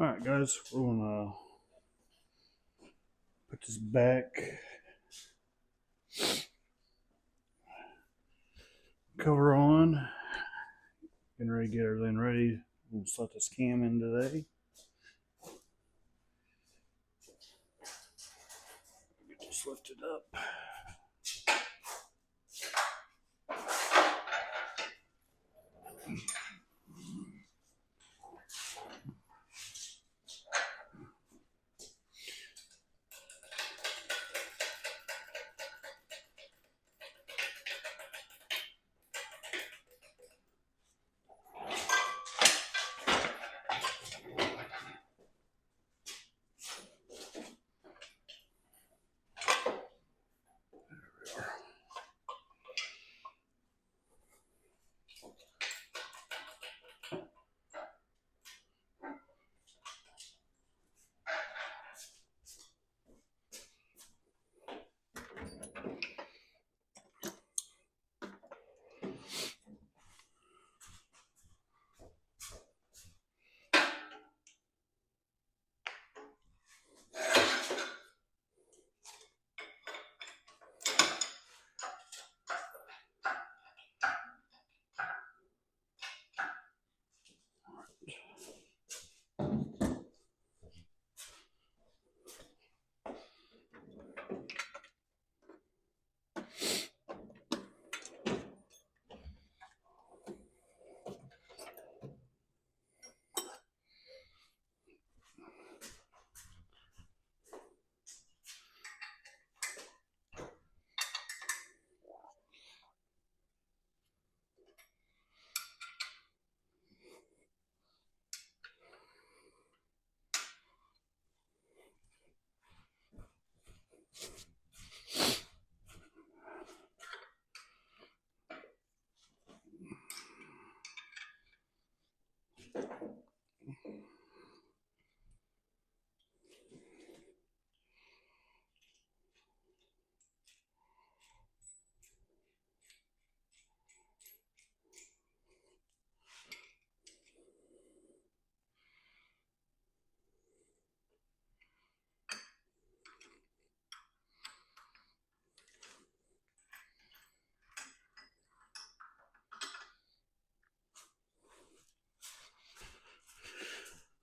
Alright guys, we're gonna put this back cover on. Getting ready to get everything ready. We'll set this cam in today. Get this lifted up.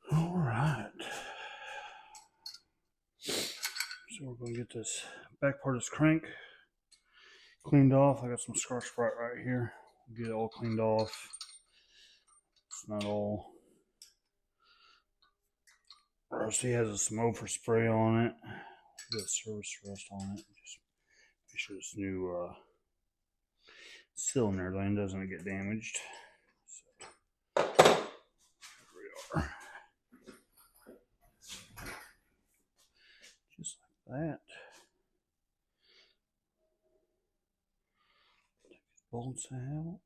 Alright. So we're going to get this back part of this crank cleaned off. I got some Scotch Brite right here. Get it all cleaned off. It's not all rusty. It has some overspray on it. Got service rust on it. Just make sure this new cylinder lane doesn't get damaged. So, here we are. Just like that. Take the bolts out.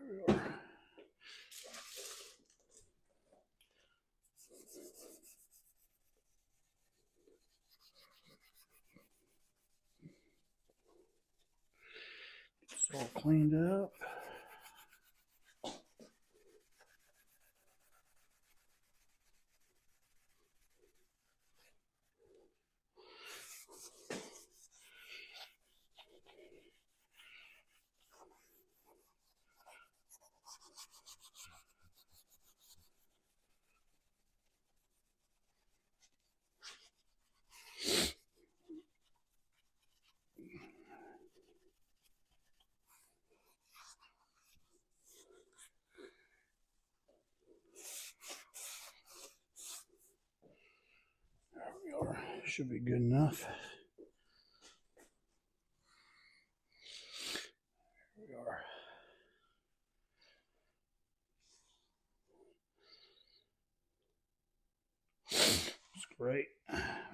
There we are. It's all cleaned up. There we are. Should be good enough. There we are. separate.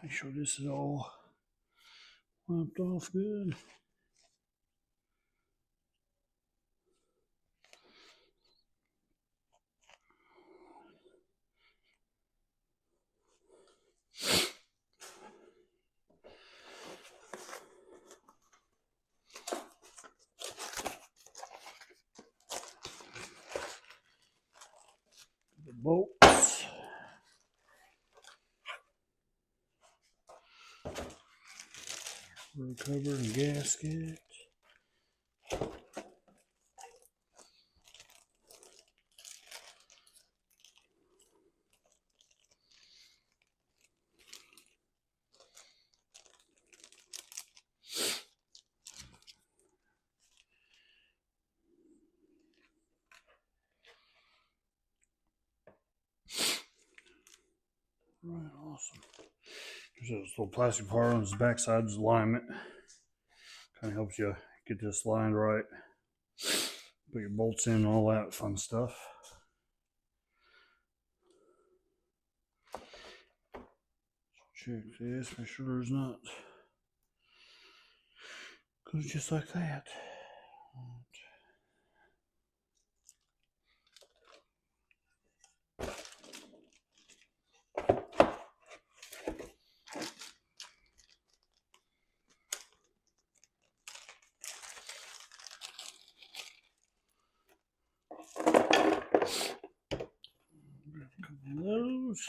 Make sure this is all wiped off good. The bolts. Roll cover and gasket. Right, awesome. There's this little plastic part on this backside's alignment. Kind of helps you get this lined right. Put your bolts in and all that fun stuff. Check this, make sure there's not. Goes just like that. Grab a couple of those.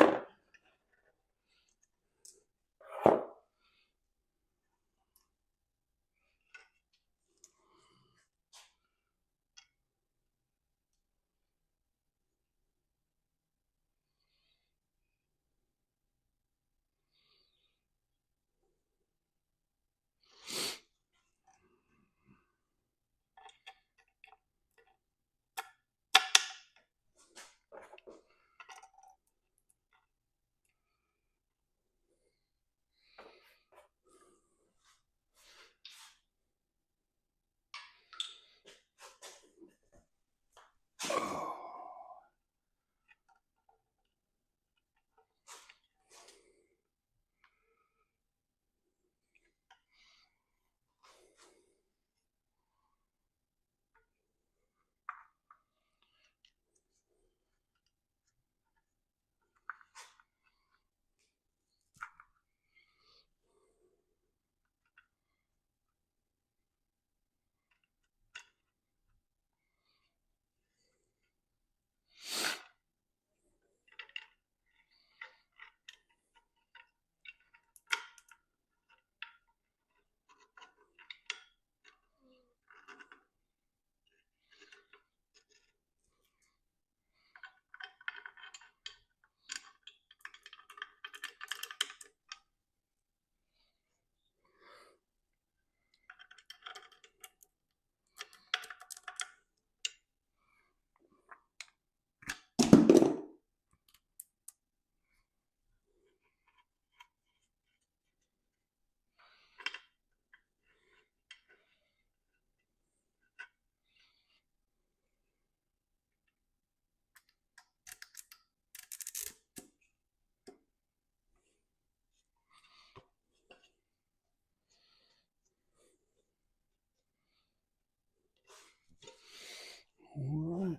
All right.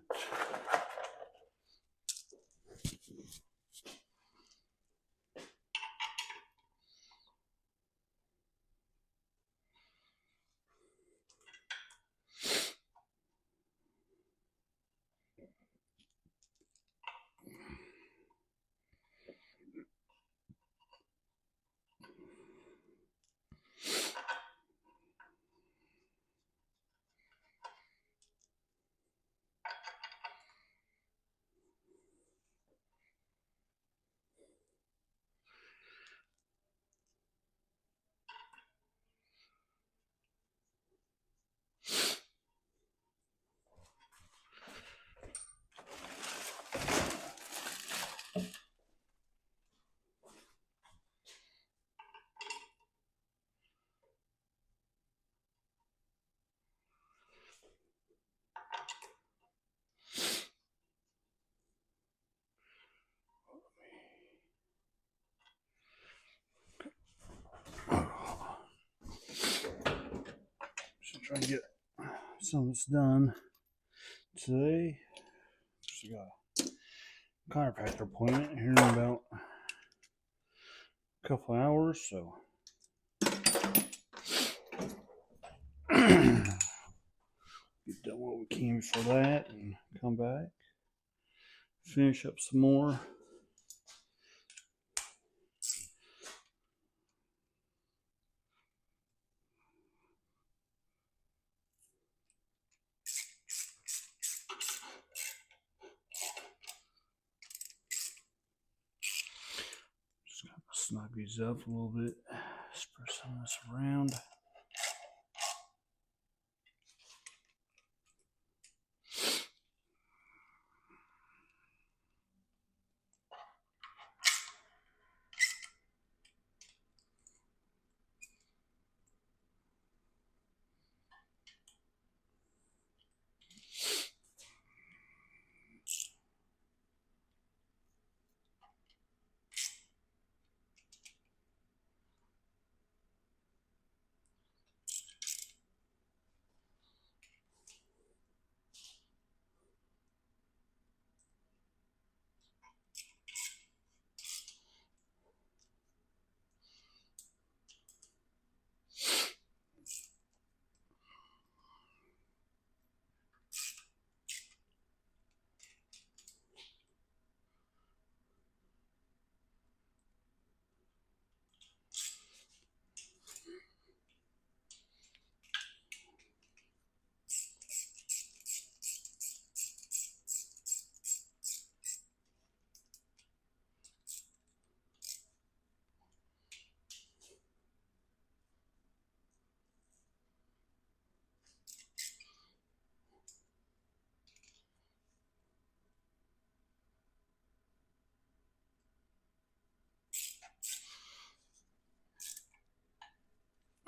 some of it's done today. Just got a chiropractor appointment here in about a couple of hours, so get done what we can for that and come back, finish up some more. Just gonna snug these up a little bit, spread some of this around.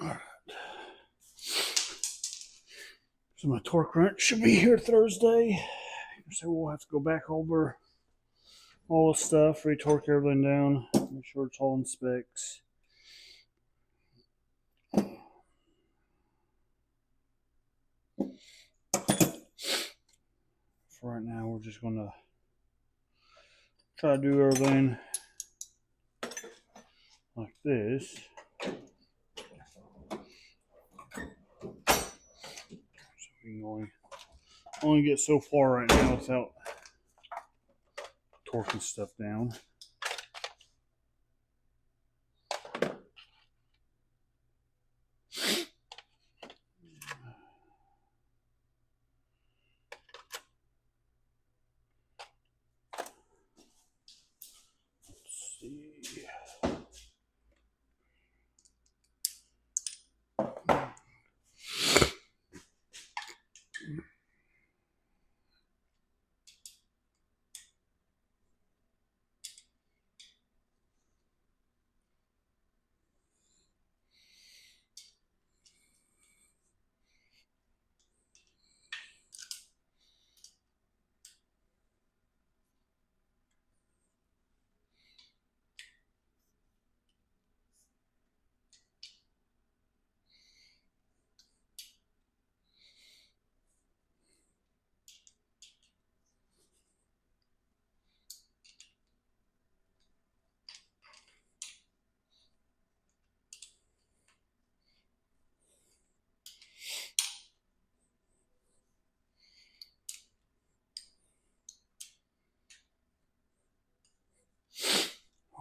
Alright. So my torque wrench should be here Thursday. So we'll have to go back over all the stuff, retorque everything down, make sure it's all in specs. For right now, we're just gonna try to do everything like this. So we can only get so far right now without torquing stuff down. Let's see.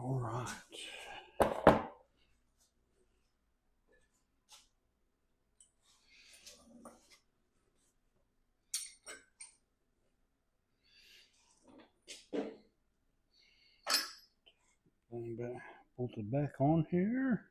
All right. Bolt it back on here.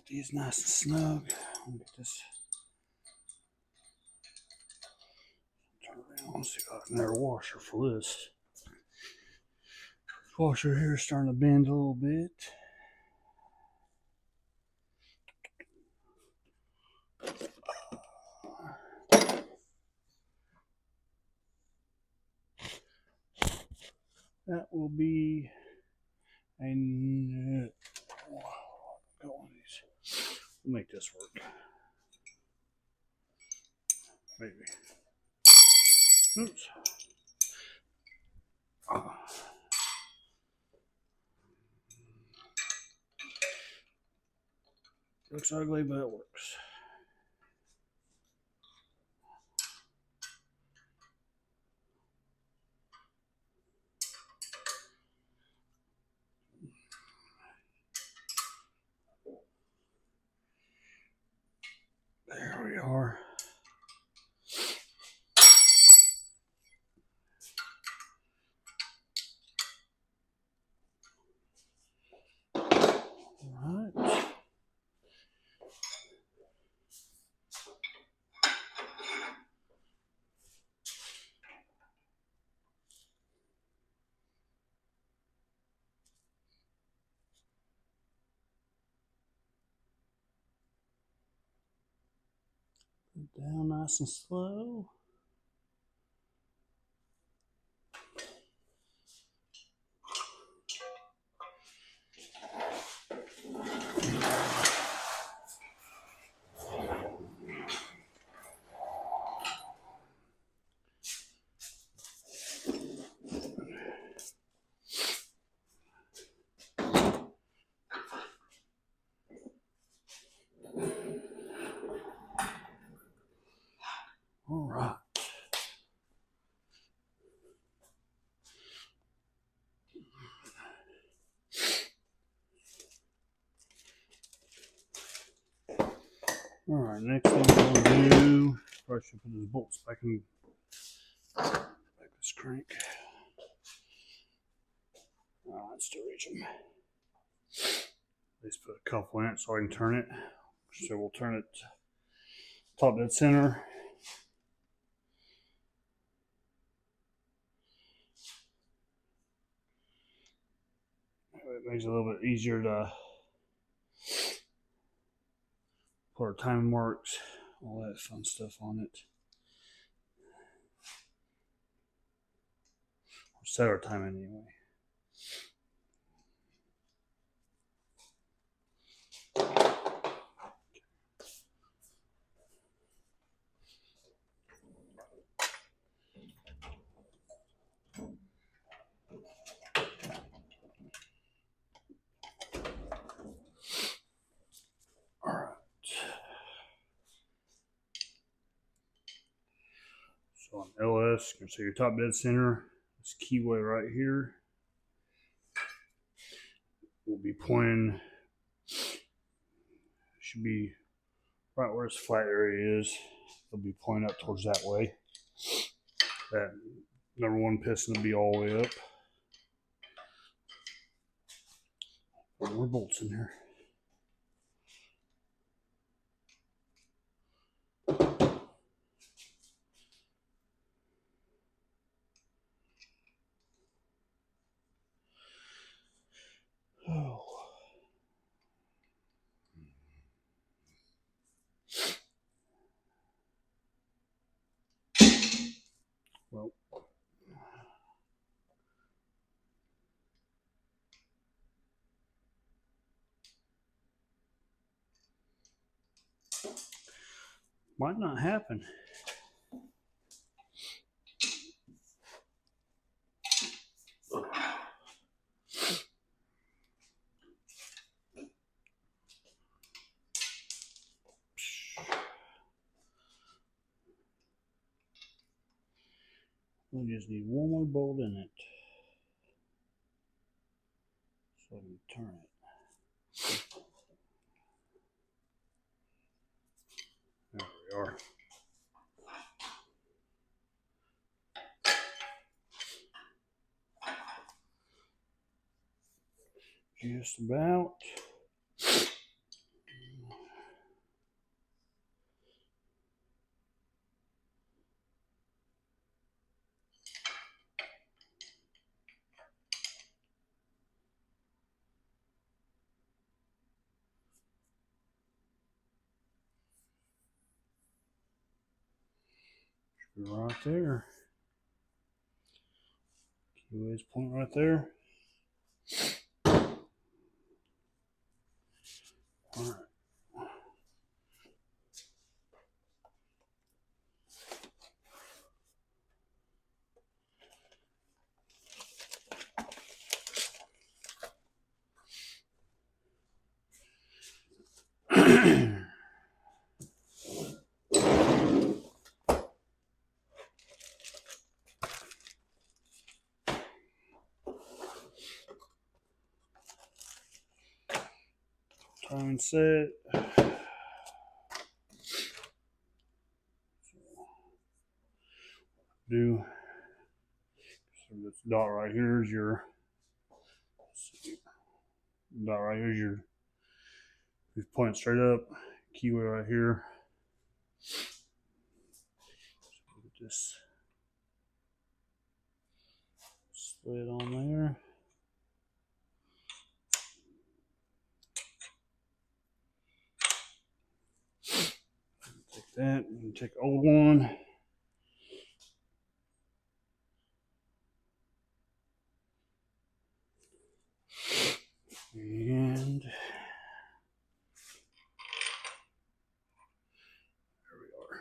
these nice and snug. I'll get this. Turn around. Let's see if I can get a washer for this. Washer here is starting to bend a little bit. That will be a got one of these. We'll make this work. Maybe. Oops. Looks ugly, but it works. There we are. All right. Down nice and slow. All right. All right, next thing we're going to do, probably should put those bolts back in this crank. All right, still reach them. At least put a couple in it so I can turn it. So we'll turn it top dead center. It makes it a little bit easier to put our time marks, all that fun stuff on it. Or set our time anyway. All right. So on LS, you can see your top dead center. This keyway right here will be pointing, should be right where this flat area is. It'll be pointing up towards that way. That number one piston will be all the way up. Put more bolts in here. Oh. Well, might not happen. We just need one more bolt in it so I can turn it. There we are. Just about. Right there. Keyway's point right there. All right. Time and set. Do so this dot right here is your dot right here is your, we point straight up. Keyway right here. Put this slit on there. Take that and take the old one. And there we are.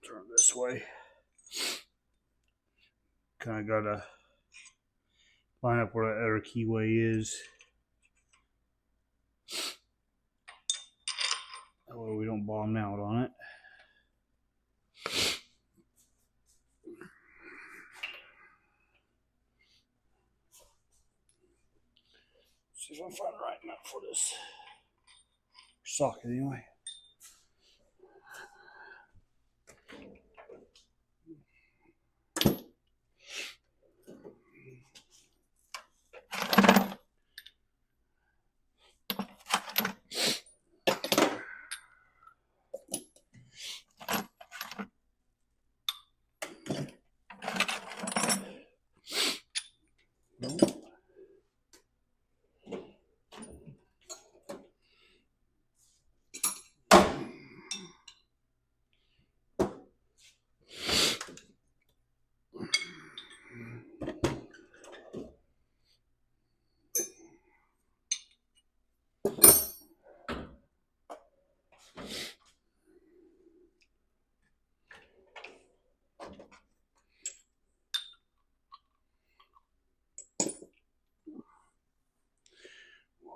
Turn this way. Kind of gotta line up where that other keyway is. That way we don't bottom out on it. See if I can find the right nut for this socket anyway.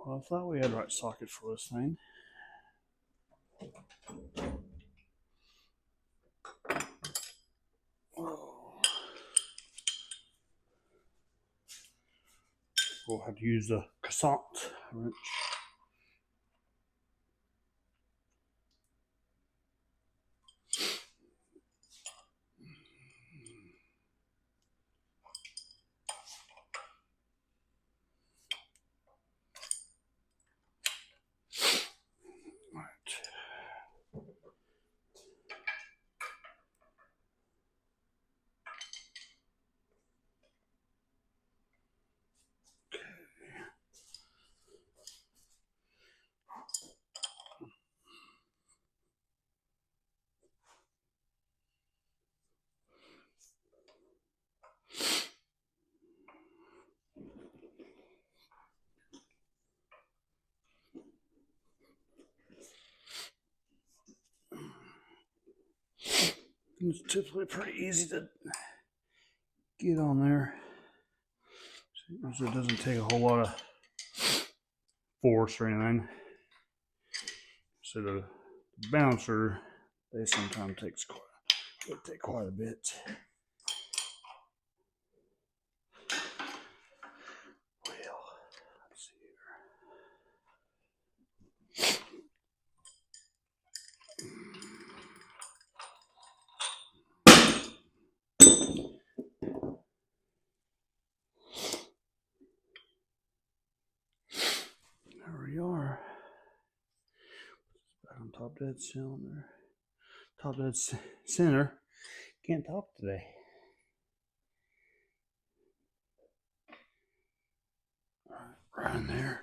Well, I thought we had the right socket for this thing. We'll have to use the cassette wrench. It's typically pretty easy to get on there. So it doesn't take a whole lot of force or anything. So the bouncer, they sometimes take quite a bit. Well, let's see here. There we are. Back on top dead cylinder. Top dead center. Can't talk today. All right, right in there.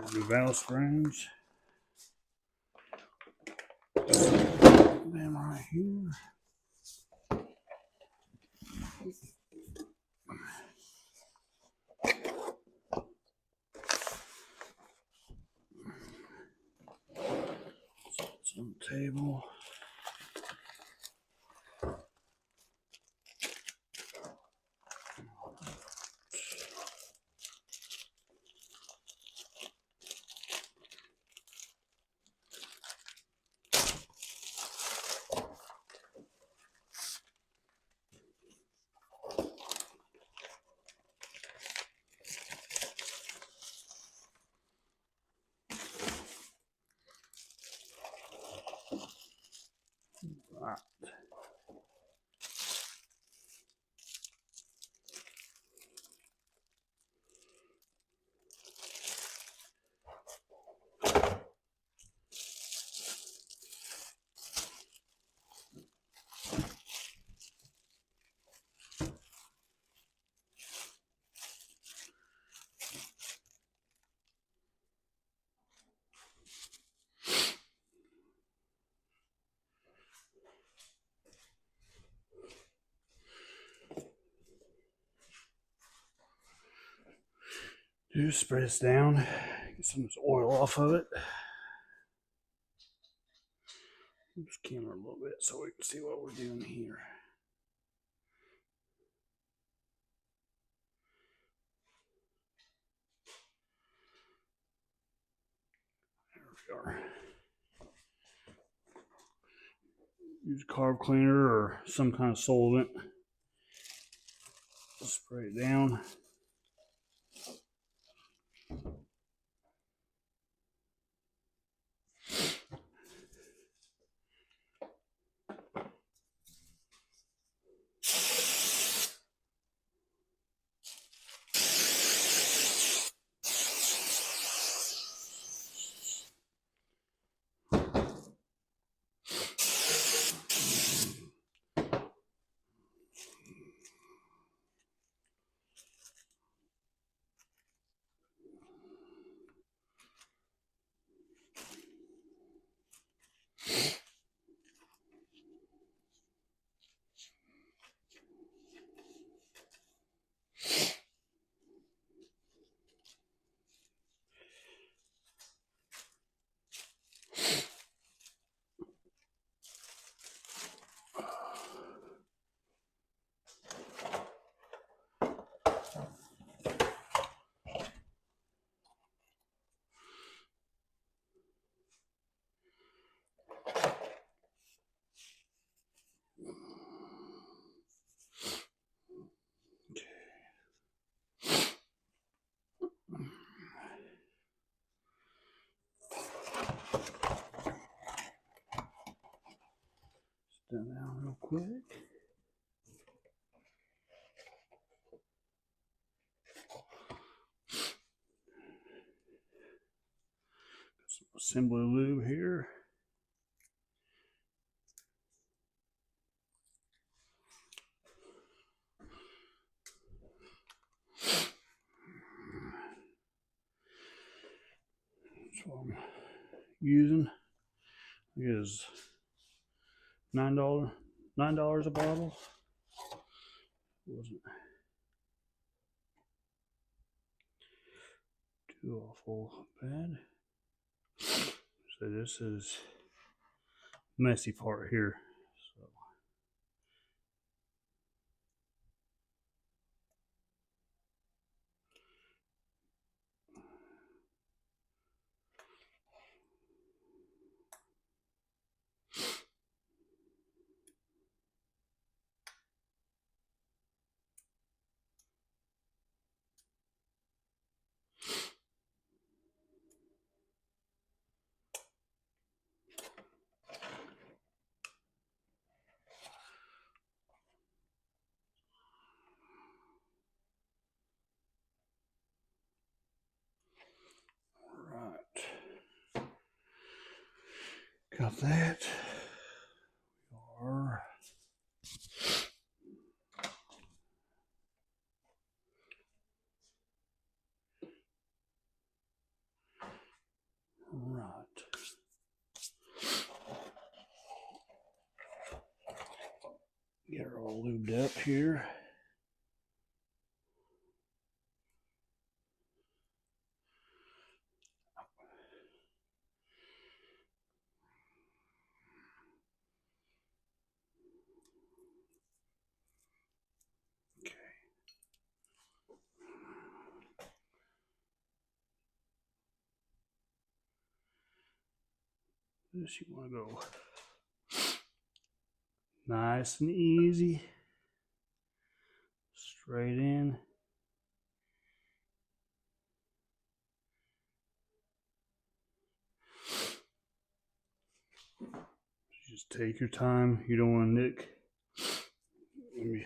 The valve springs. Them right here. It's on the table. Right. Just spray this down, get some of this oil off of it. Move this camera a little bit so we can see what we're doing here. There we are. Use a carb cleaner or some kind of solvent. Spray it down. Done now real quick. Some assembly lube here. That's what I'm using. It is $9 a bottle. It wasn't too awful bad. So this is messy part here. So got that. We are Right. Get her all lubed up here. Okay. This you want to go nice and easy. Straight in. Just take your time. You don't want to nick. Let me.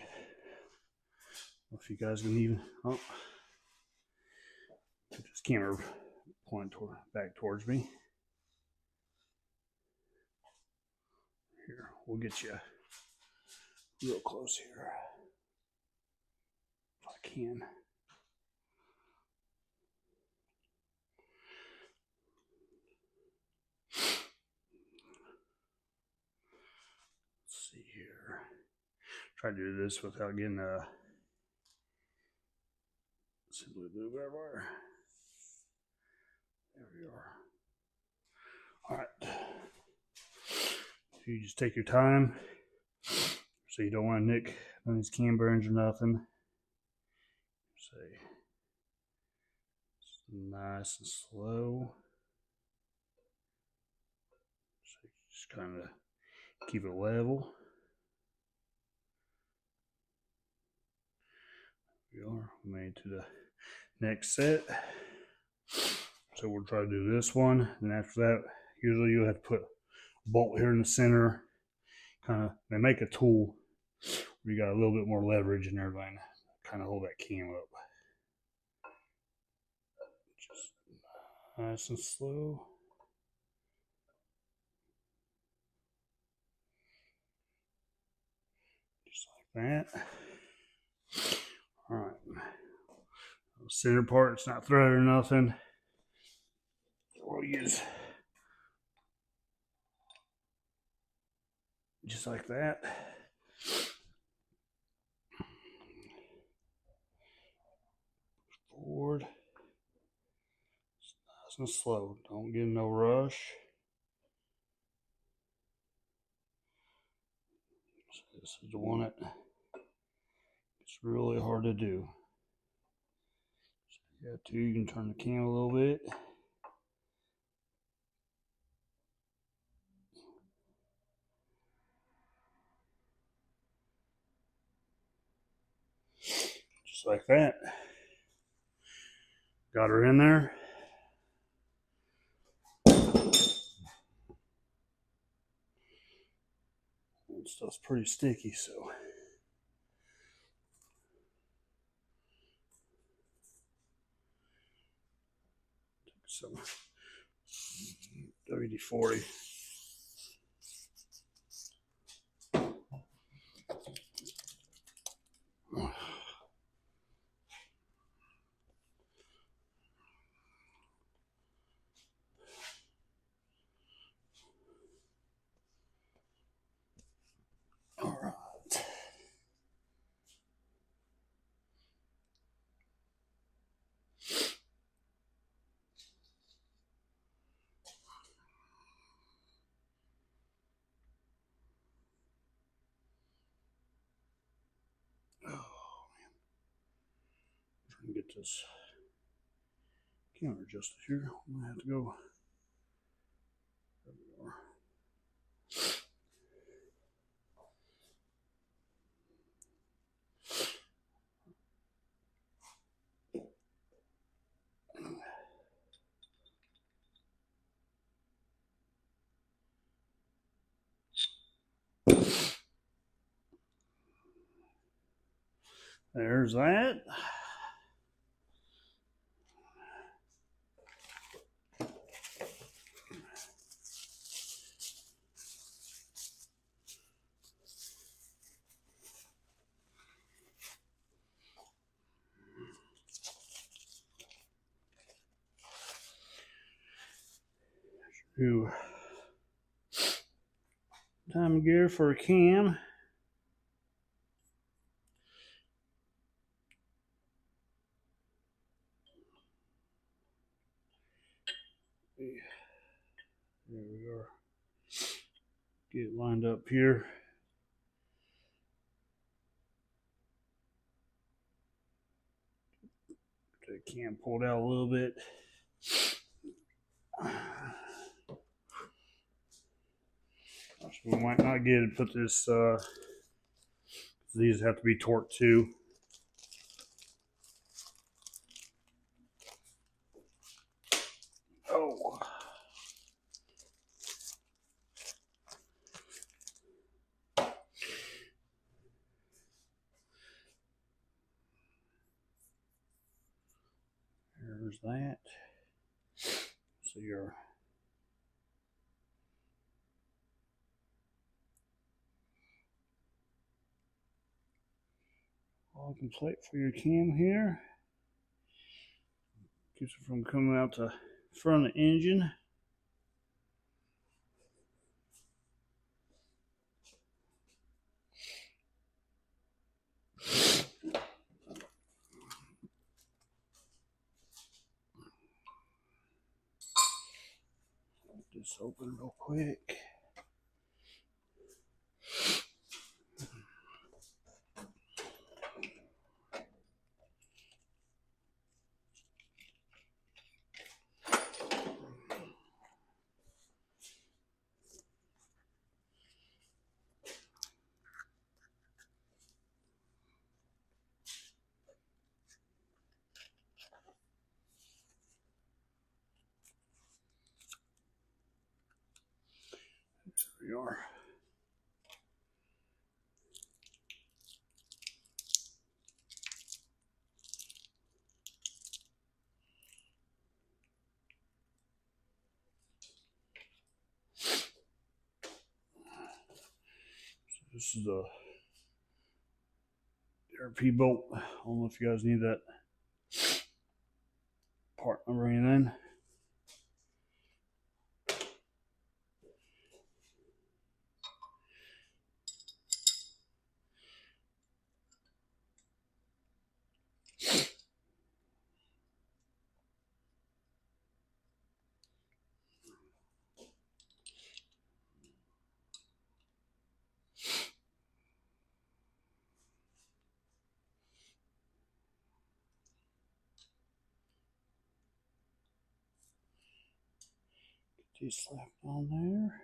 If you guys can even. Oh, get this camera pointing back towards me. Here, we'll get you real close here. If I can. Let's see here. Try to do this without getting simply lube everywhere. There we are. All right. So you just take your time. So you don't want to nick on these cam bearings or nothing. Say nice and slow. So just kind of keep it level. We are made to the next set. So we'll try to do this one, and after that, usually you'll have to put a bolt here in the center. Kind of, they make a tool where you got a little bit more leverage and everything. Kind of hold that cam up. Just nice and slow. Just like that. All right. The center part, it's not threaded or nothing. We'll use just like that. Forward. Nice and slow. Don't get no rush. So this is the one that it's really hard to do. So you got to, you can turn the cam a little bit. Just like that. Got her in there. That stuff's pretty sticky, so. Some WD-40. All right. Oh man, I'm trying to get this camera adjusted here. I'm gonna have to go. There we are. There's that. Ooh. Time of gear for a cam. There we are. Get it lined up here. The cam pulled out a little bit. We might not get to put this, these have to be torqued too. Oh. There's that. So your locking plate for your cam here. Keeps it from coming out the front of the engine. Just open real quick. There we are. This is the RP bolt. I don't know if you guys need that part number or anything. Get these slapped on there.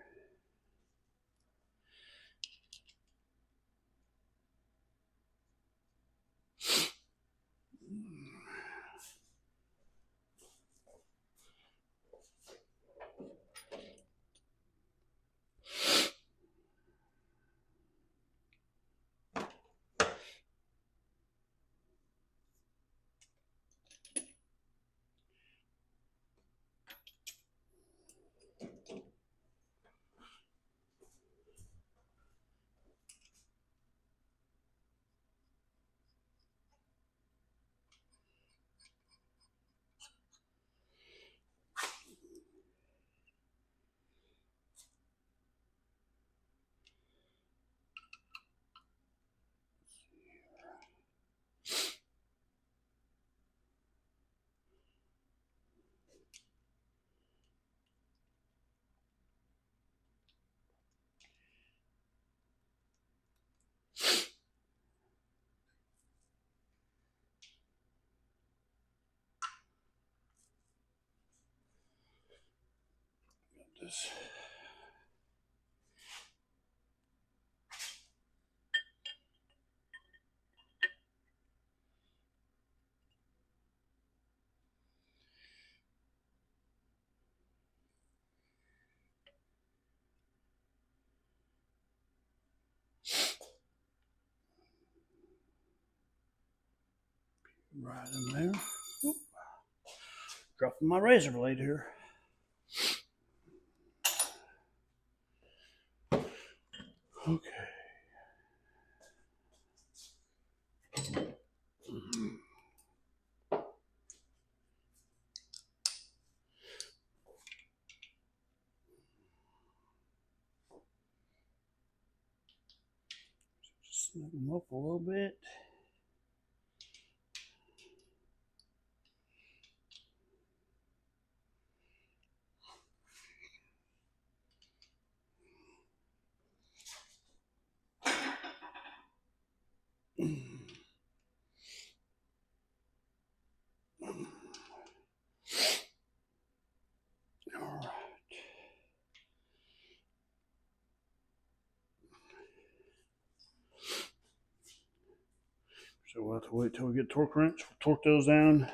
Got this. Right in there. Oop. Dropping my razor blade here. Okay. Snug them up a little bit. All right. So we'll have to wait till we get torque wrench. We'll torque those down.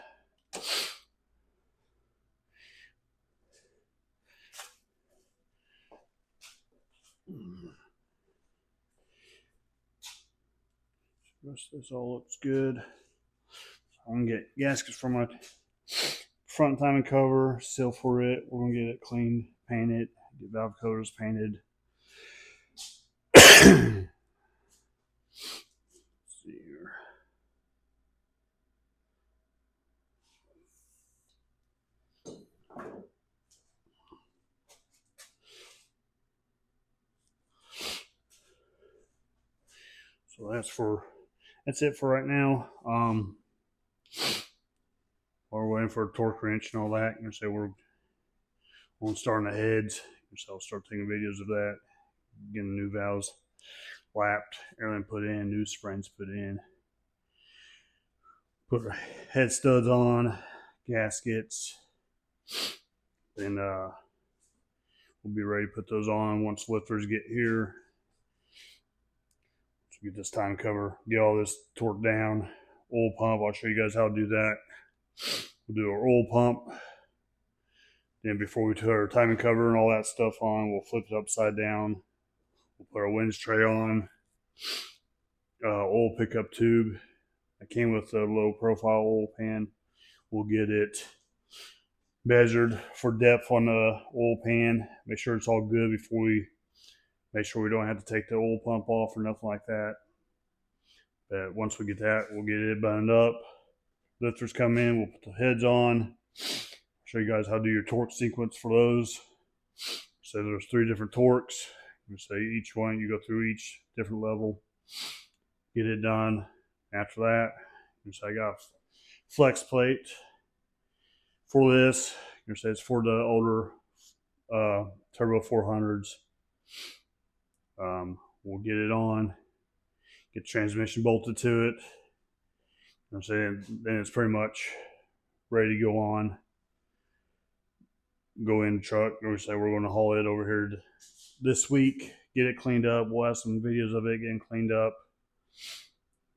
Rest of this all looks good. I'm gonna get gaskets for my front timing cover, seal for it. We're gonna get it cleaned, paint it, get valve covers painted. Let's see here. So that's it for right now. While we're waiting for a torque wrench and all that, you know, say we're on starting the heads. So I'll start taking videos of that, getting new valves lapped, everything put in, new springs put in, put our head studs on, gaskets, then we'll be ready to put those on once lifters get here. So get this time cover, get all this torqued down, oil pump. I'll show you guys how to do that. We'll do our oil pump. Then before we put our timing cover and all that stuff on, we'll flip it upside down. We'll put our winch tray on, oil pickup tube. I came with a low profile oil pan. We'll get it measured for depth on the oil pan. Make sure it's all good before we make sure we don't have to take the oil pump off or nothing like that. But once we get that, we'll get it buttoned up. Lifters come in, we'll put the heads on. Show you guys how to do your torque sequence for those. So there's 3 different torques. You say each one, you go through each different level, get it done. After that, you say I got a flex plate for this. You say it's for the older Turbo 400s. We'll get it on, get the transmission bolted to it. You know what I'm saying? Then it's pretty much ready to go on. Go in the truck. We say we're going to haul it over here this week, get it cleaned up. We'll have some videos of it getting cleaned up.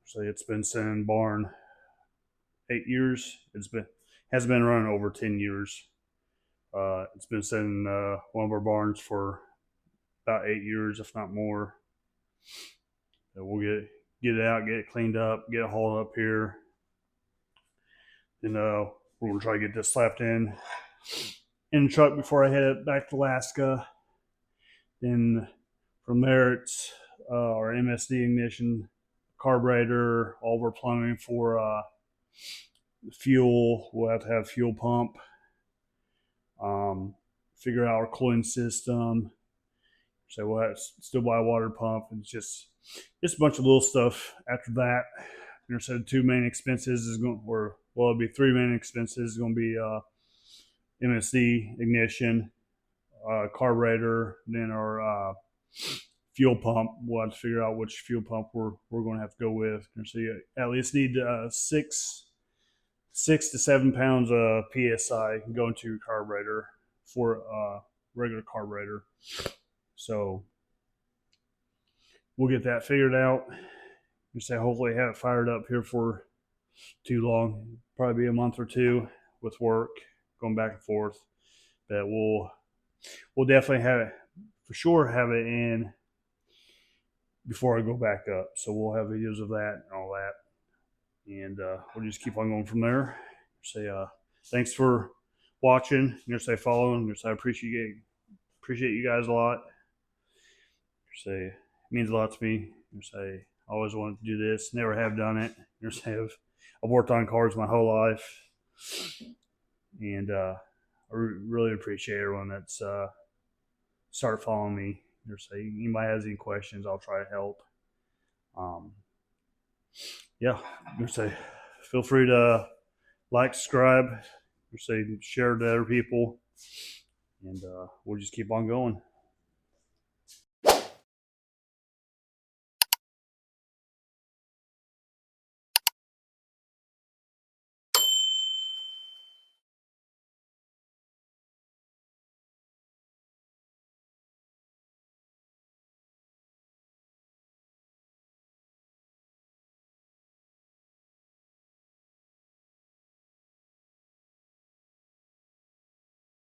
So it's been sitting in the barn 8 years. Has been running over 10 years. It's been sitting in one of our barns for about 8 years, if not more. So we'll get it out, get it cleaned up, get it hauled up here. Then we're gonna try to get this slapped in the truck before I head back to Alaska. Then from there, it's our MSD ignition, carburetor, all of our plumbing for fuel. We'll have to have fuel pump. Figure out our cooling system. So we'll have to still buy a water pump. And it's just a bunch of little stuff after that. You know, so 2 main expenses is going, or well, it'll be 3 main expenses. It's going to be MSD ignition, carburetor, then our fuel pump. We'll have to figure out which fuel pump we're going to have to go with. So you at least need 6 to 7 pounds of PSI going to your carburetor for regular carburetor. So we'll get that figured out. You say hopefully have it fired up here for too long. Probably be a month or 2 with work going back and forth. But we'll definitely have it for sure. Have it in before I go back up. So we'll have videos of that and all that, and we'll just keep on going from there. Say thanks for watching. Say following. Say I appreciate you guys a lot. Say it means a lot to me. Say I always wanted to do this. Never have done it. Say I've worked on cars my whole life, and I really appreciate everyone that's started following me. Say anybody has any questions, I'll try to help. Yeah, I'm gonna say feel free to like, subscribe, say share to other people, and we'll just keep on going.